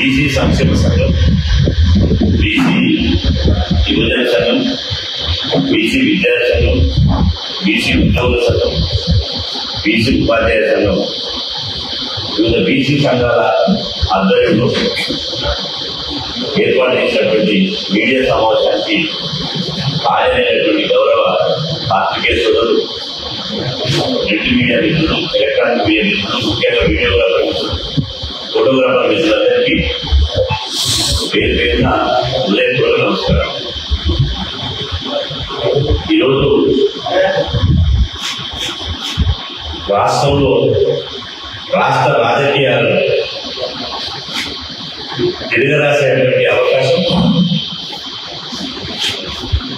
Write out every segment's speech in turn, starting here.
BC సంక్షేమ సంఘం, BC యువజన సంఘం, బీసీ విద్యార్థి సంఘం, బీసీ ఉద్యోగుల సంఘం, బీసీ ఉపాధ్యాయ సంఘం, వివిధ బీసీ సంఘాల ఆధ్వర్యంలో ఏర్పాటు చేసినటువంటి మీడియా సమావేశానికి హాజరైనటువంటి గౌరవ పాత్రికేయ సోదరులు, ప్రింట్ మీడియా మిత్రులు, ఎలక్ట్రానిక్ మీడియా మిత్రులు, ముఖ్యంగా వీడియోగ్రాఫర్ మిత్రులు, ఫోటోగ్రాఫర్ మిత్రులందరికీ పేరు పేరున హృదయపూర్వక నమస్కారం. ఈరోజు రాష్ట్రంలో రాష్ట్ర రాజకీయాలు తిరగరాసేటువంటి అవకాశం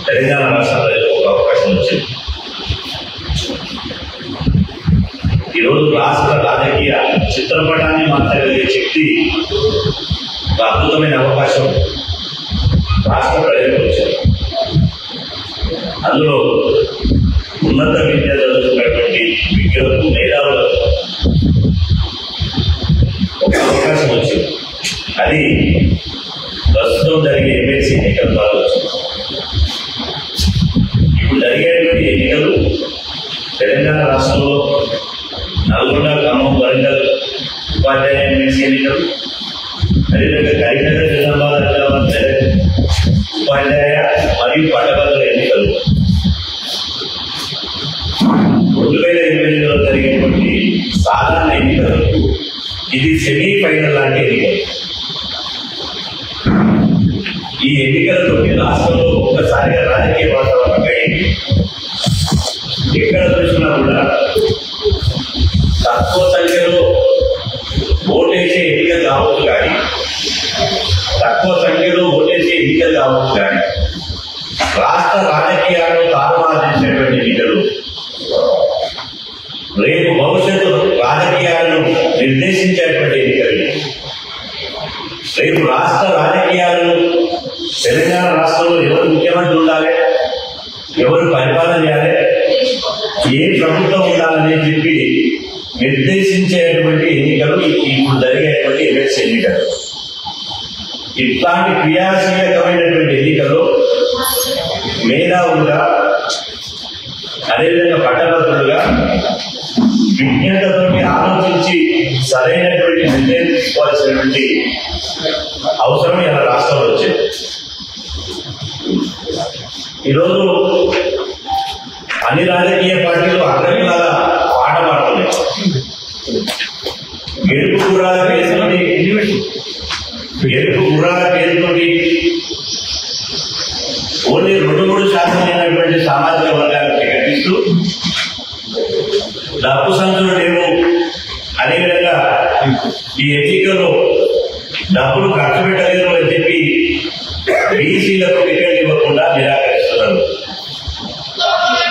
తెలంగాణ రాష్ట్ర ప్రజలకు ఒక అవకాశం వచ్చింది. ఈరోజు రాష్ట్ర రాజకీయ చిత్రపటాన్ని మార్చగలిగే శక్తి, ఒక అద్భుతమైన అవకాశం రాష్ట్ర ప్రజలకు వచ్చింది. అందులో ఉన్నత విద్య చదువుతున్నటువంటి విద్యులకు, మేధావులకు ఒక అవకాశం వచ్చింది. అది ప్రస్తుతం జరిగే ఎమ్మెల్సీ ఎన్నికల ద్వారా వచ్చింది. ఇప్పుడు జరిగేటువంటి ఎన్నికలు తెలంగాణ రాష్ట్రంలో నల్గొండ, ఖమ్మం, వరంగల్ ఉపాధ్యాయ ఎమ్మెల్సీ ఎన్నికలు, అదేవిధంగా కరీంనగర్, నిజామాబాద్, ఆదిలాబాద్, మెదక్ ఉపాధ్యాయ మరియు పట్టభద్రుల ఎన్నికలు 2028లో జరిగేటువంటి సాధారణ ఎన్నికలకు ఇది సెమీఫైనల్ లాంటి ఎన్నికలు. ఈ ఎన్నికలతో రాష్ట్రంలో ఒక్కసారిగా రాజకీయ వాతావరణం అయింది. ఎక్కడ చూసినా కూడా తక్కువ సంఖ్యలో ఓటేసే ఎన్నికలు కావచ్చు కానీ రాష్ట్ర రాజకీయాలను తారుమారు చేసినటువంటి ఎన్నికలు, రేపు భవిష్యత్తు రాజకీయాలను నిర్దేశించేటువంటి ఎన్నికలు, రేపు రాష్ట్ర రాజకీయాలను తెలంగాణ రాష్ట్రంలో ఎవరు ముఖ్యమంత్రి ఉండాలి, ఎవరు పరిపాలన చేయాలి, ఏ ప్రభుత్వం ఉండాలని చెప్పి నిర్దేశించేటువంటి ఎన్నికలు ఇప్పుడు జరిగేటువంటి ఎమ్మెల్సీ ఎన్నికలు. ఇట్లాంటి క్రియాశీలకమైనటువంటి ఎన్నికల్లో మేధావులుగా, అదేవిధంగా పట్టభద్రులుగా విజ్ఞతతో ఆలోచించి సరైనటువంటి నిర్ణయం తీసుకోవాల్సినటువంటి అవసరం ఇలా రాష్ట్రంలో వచ్చింది. ఈరోజు అన్ని రాజకీయ పార్టీలు అగ్రకులాగా పాట పాడుతున్నాయి. గెలుపు గుర్రాల పేరుతోటి ఓన్లీ 2-3% అయినటువంటి సామాజిక వర్గాలను ప్రకటిస్తూ డబ్బు సంచులు లేవు, అదేవిధంగా ఈ ఎన్నికల్లో డబ్బులు ఖర్చు పెట్టలేరు అని చెప్పి బీసీలకు టికెట్ ఇవ్వకుండా నిరాకరిస్తున్నారు.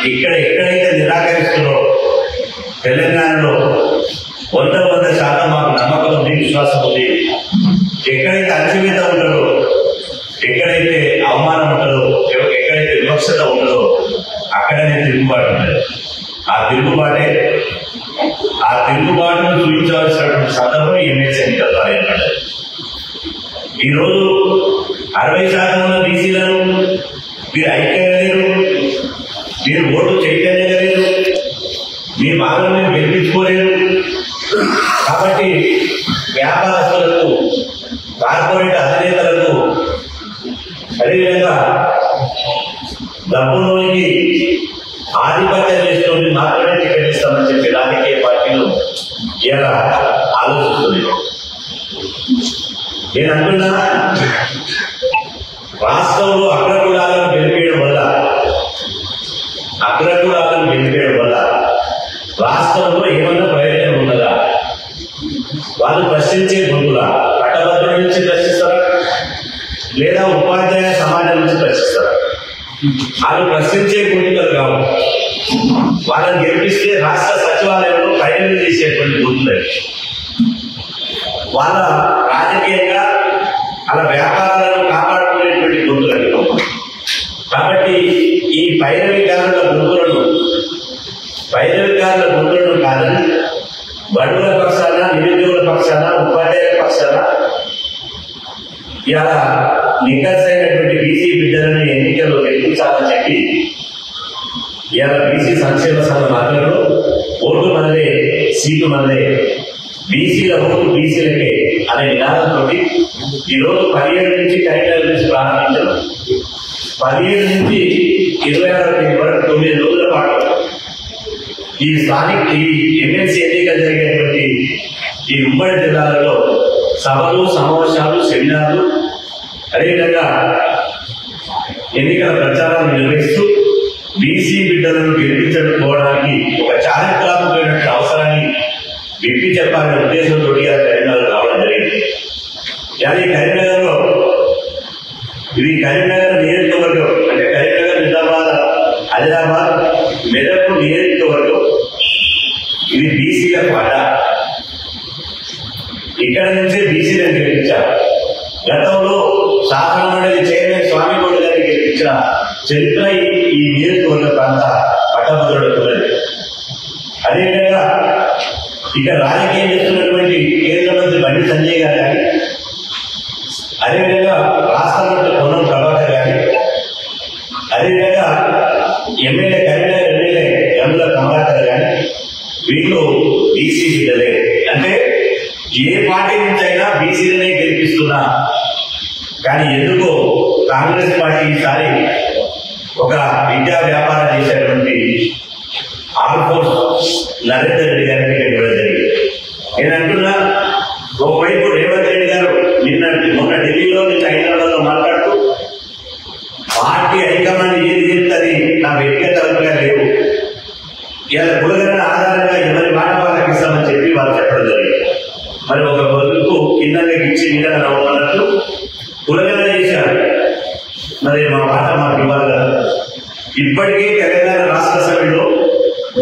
ఎక్కడైతే నిరాకరిస్తున్నారో తెలంగాణలో 100% మాకు నమ్మకం ఉంది, విశ్వాసం ఉంది. ఎక్కడైతే అణచివేత ఉంటుందో, ఎక్కడైతే అవమానం ఉంటుందో, ఎక్కడైతే వివక్షత ఉంటుందో అక్కడనే తిరుగుబాటు ఉంటుంది. ఆ తిరుగుబాటును చూపించవలసినటువంటి సందర్భం ఎమ్మెల్సీ ఎన్నికల ద్వారా ఏర్పడ్డది. ఈరోజు 60% ఉన్న బీసీలను మీరు ఐక్యంగా లేరు, మీరు ఓటు చైతన్యంగా లేరు, మీ బాధను మీరు గెలిపించుకోలేరు. కాబట్టి వ్యాపారస్తులకు, కార్పొరేట్ అధినేతలకు, అదేవిధంగా డబ్బులోకి ఆధిపత్యం చేస్తున్నది మాత్రమే టికెట్ ఇస్తామని చెప్పి రాజకీయ పార్టీలు ఇలా ఆలోచిస్తుంది. నేను అంటున్నా, రాష్ట్రంలో అగ్రకులాలను గెలిపేయడం వల్ల రాష్ట్రంలో ఏమన్నా ప్రయోజనం ఉన్నదా? వాళ్ళు ప్రశ్నించే గొంతుల పట్టభద్రుల నుంచి ప్రశ్నిస్తారా, లేదా ఉపాధ్యాయ సమాజం నుంచి ప్రశ్నిస్తారా? వాళ్ళు ప్రశ్నించే గొంతులు కావు. వాళ్ళని గెలిపిస్తే రాష్ట్ర సచివాలయంలో ఫైనల్ చేసేటువంటి గొంతులు. వాళ్ళ రాజకీయంగా వాళ్ళ వ్యాపారాలను కాపాడుకునేటువంటి గొంతులు. కాబట్టి ఈ పైరవికారుల గొంతులను కాదని బడుగుల పక్షాన, నిరుద్యోగుల పక్షాన, ఉపాధ్యాయుల పక్షాన ఇలా నికసైనటువంటి బీసీ బిడ్డలను ఎన్నికల్లో గెలిపించాలని చెప్పి ఇలా బీసీ సంక్షేమ సంఘం ఆధ్వర్యంలో ఓటు మనదే సీటు మనదే, బీసీల ఓటు బీసీలకే అనే నినాదంతో ఈరోజు 17 నుంచి కరీంనగర్ నుంచి ప్రారంభించారు. 17 నుంచి 26వ తేదీ వరకు 9 రోజుల పాటు ఈ స్థానిక ఈ ఎమ్మెల్సీ ఎన్నికలు జరిగేటువంటి ఈ ఉమ్మడి జిల్లాలలో సభలు, సమావేశాలు, సెమినార్లు, అదేవిధంగా ఎన్నికల ప్రచారాన్ని నిర్వహిస్తూ బీసీ బిడ్డలను గెలిపించుకోవడానికి ఒక చారిత్రాత్మకమైనటువంటి అవసరాన్ని విప్పి చెప్పాలనే ఉద్దేశంతో కరీంనగర్ రావడం జరిగింది. కానీ కరీంనగర్లో ఇది కరీంనగర్ నియోజకవర్గం, అంటే కరీంనగర్, నిజామాబాద్, ఆదిలాబాద్, మెదక్ నియోజకవర్గం. ఇది బీసీల పాట. ఇక్కడ నుంచే బీసీలను గెలిపించారు. గతంలో శాసనమండలి చైర్మన్ స్వామిగౌడ్ గారిని గెలిపించిన చరిత్ర ఈ నియోజకవర్గ ప్రాంత పట్టభద్రులకు ఉన్నది. అదేవిధంగా ఇక రాజకీయం చేస్తున్నటువంటి కేంద్ర మంత్రి బండి సంజయ్ గారు కానీ, అదేవిధంగా రాష్ట్ర మంత్రి పొన్నం ప్రభాకర్ గారి, అదేవిధంగా ఎమ్మెల్యే కరీంనగర్ ఎమ్మెల్యే గంగుల కమలాకర్ గారి, వీళ్ళు బీసీ బిడ్డలే. అంటే ఏ పార్టీ నుంచి అయినా బీసీలనే గెలిపిస్తున్నా. కానీ ఎందుకో కాంగ్రెస్ పార్టీ ఈసారి ఒక విద్యా వ్యాపారం చేసేటువంటి ఆల్ఫోర్స్ నరేందర్ రెడ్డి గారికి టికెట్ ఇవ్వడం జరిగింది. నేను అంటున్నా, ఒకవైపు రేవంత్ రెడ్డి గారు మొన్న ఢిల్లీలో, నిన్న హైదరాబాద్ లో మాట్లాడుతూ పార్టీ హైకమాండ్ ఏది చెప్తుంది నా వ్యక్తిగత అభిప్రాయాలు లేవు, ఇలా కులగణ ఆధారంగా ఎవరి మాట వాళ్ళకి ఇస్తామని చెప్పి వాళ్ళు చెప్పడం జరిగింది. మరి ఒక బతుకు కిందకి ఇచ్చి మీద నవ్వుతున్నట్టు కులగణ చేశారు. మరి మా మాట మాకు ఇవ్వాలి కదా. ఇప్పటికీ తెలంగాణ రాష్ట్ర సభ్యులు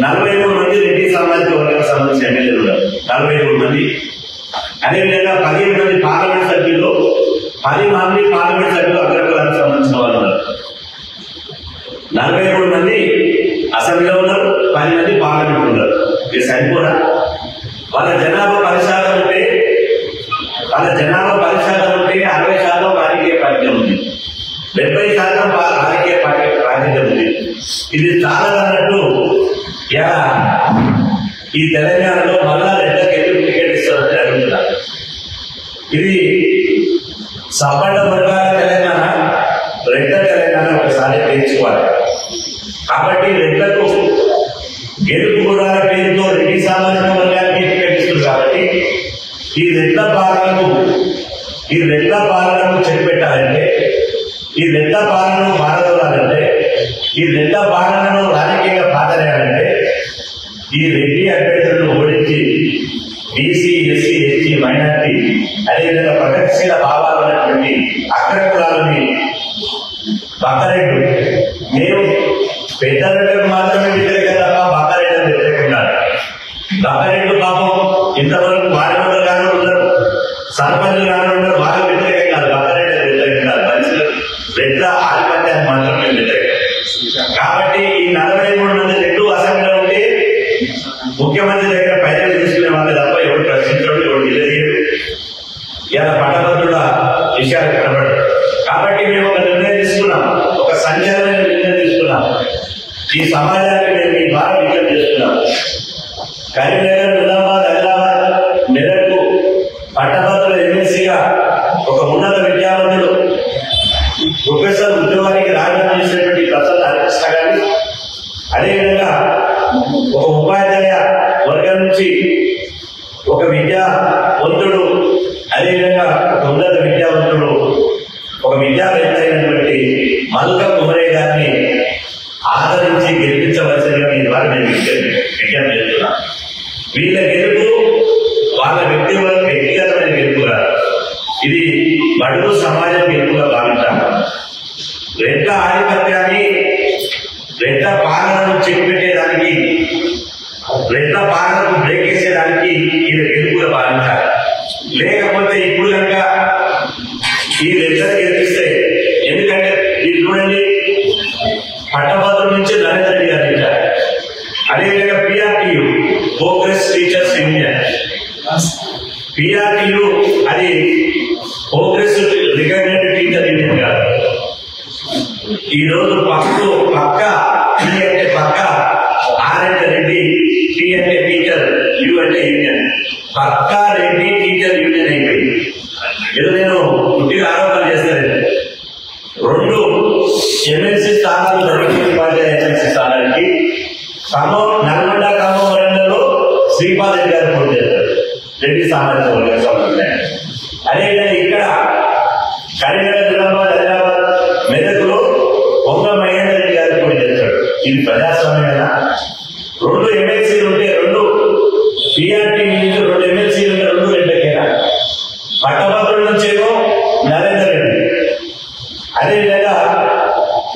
43 మంది రెడ్డి సామాజిక వర్గానికి సంబంధించిన ఎమ్మెల్యేలు ఉన్నారు. 43 మంది. అదేవిధంగా 15 మంది పార్లమెంట్ సభ్యులు, 10 మంది పార్లమెంట్ సభ్యులు అగ్రకులానికి సంబంధించిన వాళ్ళు ఉన్నారు. 43 మంది అసెంబ్లీలో ఉన్నారు, 10 మంది పార్లమెంట్ ఉన్నారు. ఇది సరిపోరా? వాళ్ళ జనాభా 10% ఉంటే 60% రాజకీయ పార్టీ ఉంది, 70% రాజకీయ పార్టీ రాజకీయం ఉంది. ఇది చాలా అన్నట్టు ఈ తెలంగాణలో మళ్ళా రెడ్లకి ఎందుకు టికెట్ ఇస్తారని అడుగుతున్నారు. ఇది సపండ వర్గాల తెలంగాణ, రెడ్ల తెలంగాణ ఒకసారి తెలుసుకోవాలి. కాబట్టి రెడ్లకు గెలుపు గుడాల పేరుతో రెడ్డి సామాజిక వర్గానికి టికెట్ ఇస్తుంది. కాబట్టి ఈ రెడ్ల పాలనకు చెక్ పెట్టాలంటే, ఈ రెడ్ల పాలనను పారదోలాలంటే, ఈ రెడ్ల పాలనను రాజకీయంగా పాతరేయాలంటే ఈ రెడ్డి అభ్యర్థులను ఓడించి బీసీ, ఎస్సీ, ఎస్టీ, మైనార్టీ, అదేవిధంగా ప్రగతిశీల భావాలు ఉన్నటువంటి అగ్రకులాలని బకారెడ్డు, మేము పెద్దలకు మాత్రమే వ్యతిరేకం తప్ప బకారెడ్డి వ్యతిరేకంగా. బకారెడ్డు పాపం ఇంతవరకు వారిలో గాను ఉన్నారు, సర్పంచులు గాను ఉన్నారు, వాళ్ళకి వ్యతిరేకం కాదు, బకారెడ్డి వ్యతిరేకం కాదు, మనుషులు రెడ్ల ఆధిపత్యాన్ని మాత్రమే వ్యతిరేకం. కాబట్టి ఈ 43 మంది రెడ్లు అసెంబ్లీలో ఉంటే ముఖ్యమంత్రి దగ్గర పైసలు తీసుకునే వాళ్ళు తప్ప ఎవరు ప్రశ్నించడం, ఎవరు నిలదీయరు. ఇలా పట్టభద్రుల విషయాలు కనబడరు. కాబట్టి మేము ఒక నిర్ణయం తీసుకున్నాం, ఒక సంచలన నిర్ణయం తీసుకున్నాం. ఈ సమాజానికి మేము మీ ద్వారా విజ్ఞప్తి చేస్తున్నాం. కరీంనగర్, నిజామాబాద్, ఆదిలాబాద్, మెదక్ పట్టభద్రుల ఎమ్మెల్సీగా ఒక ఉన్నత విద్యావంతుడు ప్రొఫెసర్ ఉద్యోగానికి రాజీనామా చేసినటువంటి ప్రసన్న హరికృష్ణ గారి, అదేవిధంగా ఒక ఉపాధ్యాయ వర్గం నుంచి ఒక విద్యావంతుడు, అదేవిధంగా ఒక ఉన్నత విద్యావంతుడు, ఒక విద్యావేత్త అయినటువంటి మల్క కుమరే గారిని ఆదరించి గెలిపించవలసిందిగా మీ ద్వారా నేను విజ్ఞప్తి చేస్తున్నాను. వీళ్ళ గెలుపు వాళ్ళ వ్యక్తిగతమైన గెలుపుగా, ఇది బడుగు సమాజం గెలుపుగా భావించాలి. రెడ్ల ఆధిపత్యాన్ని, రెడ్ల పాలనను చెక్ పెట్టేదానికి, రెడ్ల పాలనకు బ్రేక్ వేసేదానికి ఇది గెలుపుగా భావించాలి. లేకపోతే ఇప్పుడు కనుక ఈ రెడ్లను గెలిపిస్తే, ఎందుకంటే మీరు చూడండి, పట్టభద్రుల నుంచి నరేందర్ రెడ్డి గారు ఇచ్చారు. అదేవిధంగా PRTU, progress teachers union, PRTU అది ప్రోగ్రెస్ ఈ రోజు పక్క టీ అంటే పక్క, ఆర్ అంటే రెడ్డి, టీ అంటే టీచర్, యూ అంటే యూనియన్. పక్కా రెడ్డి టీచర్ యూనియన్ అయిపోయింది. ఏదో నేను పుట్టిన ఆరోపణ చేస్తాను. 2 ఎమ్మెల్సీ స్థానాలు జరిగిన ఉపాధ్యాయ ఎమ్మెల్సీ స్థానానికి నల్గొండ ఖమ్మం వరంగల్లో శ్రీపాల్ రెడ్డి గారు పోటీ చేస్తారు, రెడ్డి సామాజిక వర్గ సంబంధం. అదేవిధంగా ఇక్కడ కరీంనగర్, నిజామాబాద్, హైదరాబాద్, మెదక్లో పొంగ మహేందర్ రెడ్డి గారు పోటీ చేస్తాడు. ఇది ప్రజాస్వామ్యం కదా. 2 ఎమ్మెల్సీలు ఉంటే 2 పిఆర్టీ నుంచి 2 ఎమ్మెల్సీలు ఉంటే 2 రెడ్లకేనా. పట్టభద్రుల నుంచేమో నరేందర్ రెడ్డి, అదేవిధంగా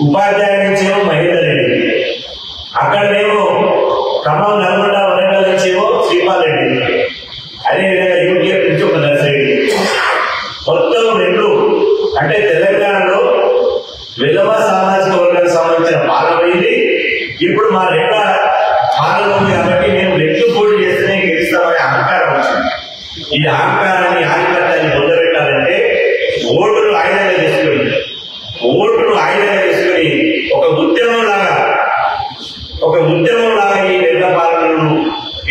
ఉపాధ్యాయ నుంచేమో మహేందర్ రెడ్డి, అక్కడనేమో ఖమ్మం, నల్గొండ, వరంగల్ నుంచేమో శ్రీపాల్ రెడ్డి, అదేవిధంగా యూటీఎఫ్ నుంచి ఒక నర్సిరెడ్డి. మొత్తం 2 అంటే తెలంగాణలో విధవ సామాజిక వర్గానికి సంబంధించిన పాలన పోయింది. ఇప్పుడు మా రెడ్ల పాలన ఉంది కాబట్టి మేము రెడ్లు పోటీ చేస్తేనే గెలుస్తామనే అహంకారం వచ్చింది. ఈ అహంకారాన్ని, ఆధిపత్యాన్ని పొందబెట్టాలంటే ఓటును ఆయుధంగా చేసుకుని ఒక ఉద్యమం లాగా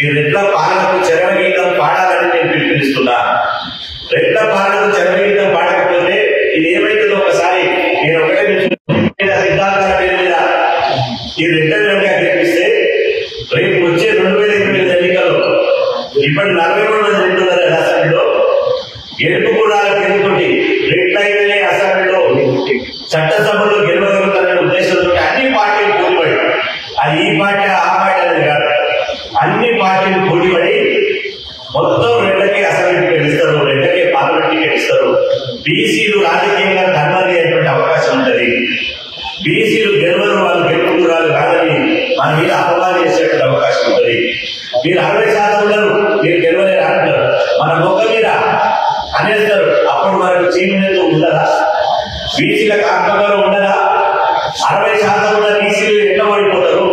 ఈ రెడ్ల పాలనకు చరమగీతం పాడాలని నేను పిలుపునిస్తున్నా. రెడ్ల పాలనకు చరమగీతం పాడకపోతే ఇది ఏమైతుందో ఒకసారి నేను ఒకటే సిద్ధాంతాల పేరు మీద ఈ రెడ్లను కనుక గెలిపిస్తే రేపు వచ్చే 2028 ఎన్నికల్లో ఇప్పటి 43 మంది రెడ్లు ఉన్నారు అసెంబ్లీలో. గెలుపు కూడా గెలుపుతోటి రెడ్లైతేనే అసెంబ్లీలో చట్టసభలో గెలవగలుగుతారనే ఉద్దేశంతో అన్ని పార్టీలు పోటీపడి, అది ఈ పార్టీ ఆ పార్టీ అనేది కాదు, అన్ని పార్టీలు పోటీపడి మొత్తం రెడ్లకే అసెంబ్లీకి గెలుస్తారు, రెడ్లకే పార్లమెంట్కి గెలుస్తారు. బీసీలు రాజకీయంగా ధర్మాలు అయ్యేటువంటి అవకాశం ఉంటుంది. బీసీలు గెలవరు, వాళ్ళు గెలుపుకురాలు కాదని మన మీద అపవాదం చేసేటువంటి అవకాశం ఉంటుంది. మీరు 60% ఉండరు, మీరు గెలవలేరు అంటారు, మన మొక్క మీద అనేస్తారు. అప్పుడు మనకు చీమినట్టు ఉండదా? బీసీలకు ఆత్మగౌరవం ఉండదా? 60% ఉన్న బీసీలు ఎట్లా ఓడిపోతారు?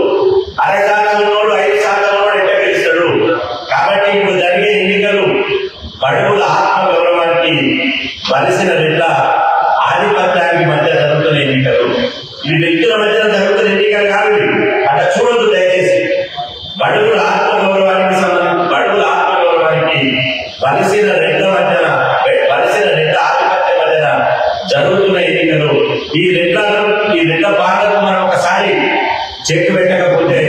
60% ఉన్నోడు 5% ఉన్నోడు ఎట్లా గెలుస్తాడు? కాబట్టి ఇప్పుడు జరిగే ఎన్నికలు బడుగుల ఆత్మగౌరవానికి వలసిన రెడ్ల ఆధిపత్యానికి మధ్య జరుగుతున్న ఎన్నికలు. ఇది వ్యక్తుల మధ్య జరుగుతున్న ఎన్నికలు కాదు. అట్లా చూడొద్దు దయచేసి. బడుగుల ఆత్మగౌరవానికి వలసిన రెడ్ల ఆధిపత్యం మధ్యన జరుగుతున్న ఎన్నికలు. ఈ రెడ్ల పాలనకు మనం ఒకసారి చెక్ పెట్టకపోతే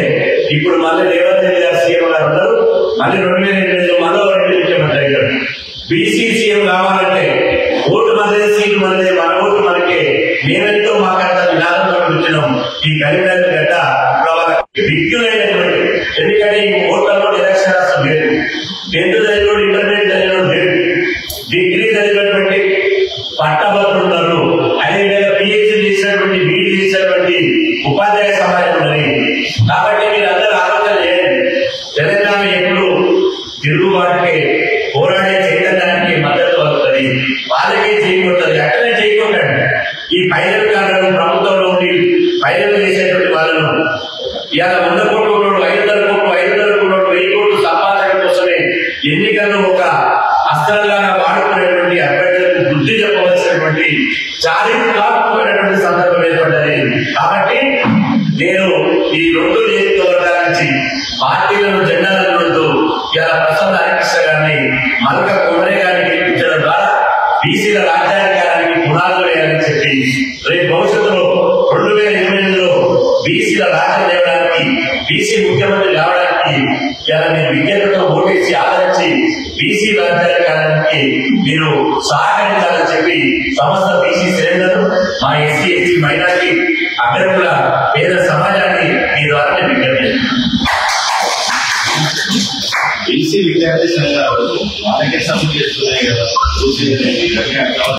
ఇప్పుడు మళ్ళీ రేవంత్ రెడ్డి గారు సీఎం గారు ఉన్నారు, మళ్ళీ 2028 మరో 2 ముఖ్యమంత్రి అయ్యారు. బీసీ సీఎం కావాలంటే ఓటు మనదే, సీటు మనదే, మన ఓటు మనకే, మేమెంతో మాకంత విధానంతో వచ్చినాం. ఈ కరీంనగర్ గడ్డ విజ్ఞులైనటువంటి, ఎందుకంటే ఈ ఓట్లలో నిరక్షరాస్యం లేదు, 10th చదివినోడు, ఇంటర్మీడియట్ చదివినోడు లేదు, డిగ్రీ చదివినటువంటి పట్టభద్రులు ఉన్నారు, అదేవిధంగా పిహెచ్డీ చేసినటువంటి, బీఈడీ చేసినటువంటి ఉపాధ్యాయ సమాజం ఉన్నది. కాబట్టి మీరు అందరూ ఆలోచన చేయండి. తెలంగాణ ఎప్పుడు తిరుగుబాటుకే, పోరాడే చైతన్యానికి మద్దతు అవుతుంది, వాళ్ళకే చేయకూడదు. అక్కడే చేయకూడదు. ఈ పైరవికారులను ప్రభుత్వంలో ఉండి పైరవి చేసేటువంటి వాళ్ళను ఇలా 100 కోట్లు, 500 కోట్లు, 1000 కోట్లు సంపాదన కోసమే ఎన్నికల్లో ఒక అస్త్రంగా వాడుకునేటువంటి అభ్యర్థులకు బుద్ధి చెప్పవలసినటువంటి చారిత్రాత్మకమైనటువంటి సందర్భం ఏర్పడ్డది. కాబట్టి నేను ఈ 2 నియోజకవర్గాల నుంచి పార్టీలను జెండాలను ఇలా ప్రసన్న హరికృష్ణ గారిని, మల్క కుమరే గారిని గెలిపించడం ద్వారా బీసీల రాజ్యాంగానికి పునాదులు వేయాలని చెప్పి రేపు భవిష్యత్తులో 2028లో బీసీల రాజ్యం తేవడానికి, బీసీ ముఖ్యమంత్రి కావడానికి ఇలా నేను విజ్ఞతతో ఓటేసి ఆదరించి బీసీ రాజ్యాంగానికి మీరు సహకరించాలని చెప్పి సమస్త బీసీ శ్రేణులను, మా ఎస్సీ, ఎస్టీ, మైనారిటీ అభ్యర్థుల పేద సమాజాన్ని మీ ద్వారా విజ్ఞప్తి బీసీ విద్యార్థి సంఘాలు వాళ్ళకే సపోర్ట్ చేస్తున్నాయి కదా.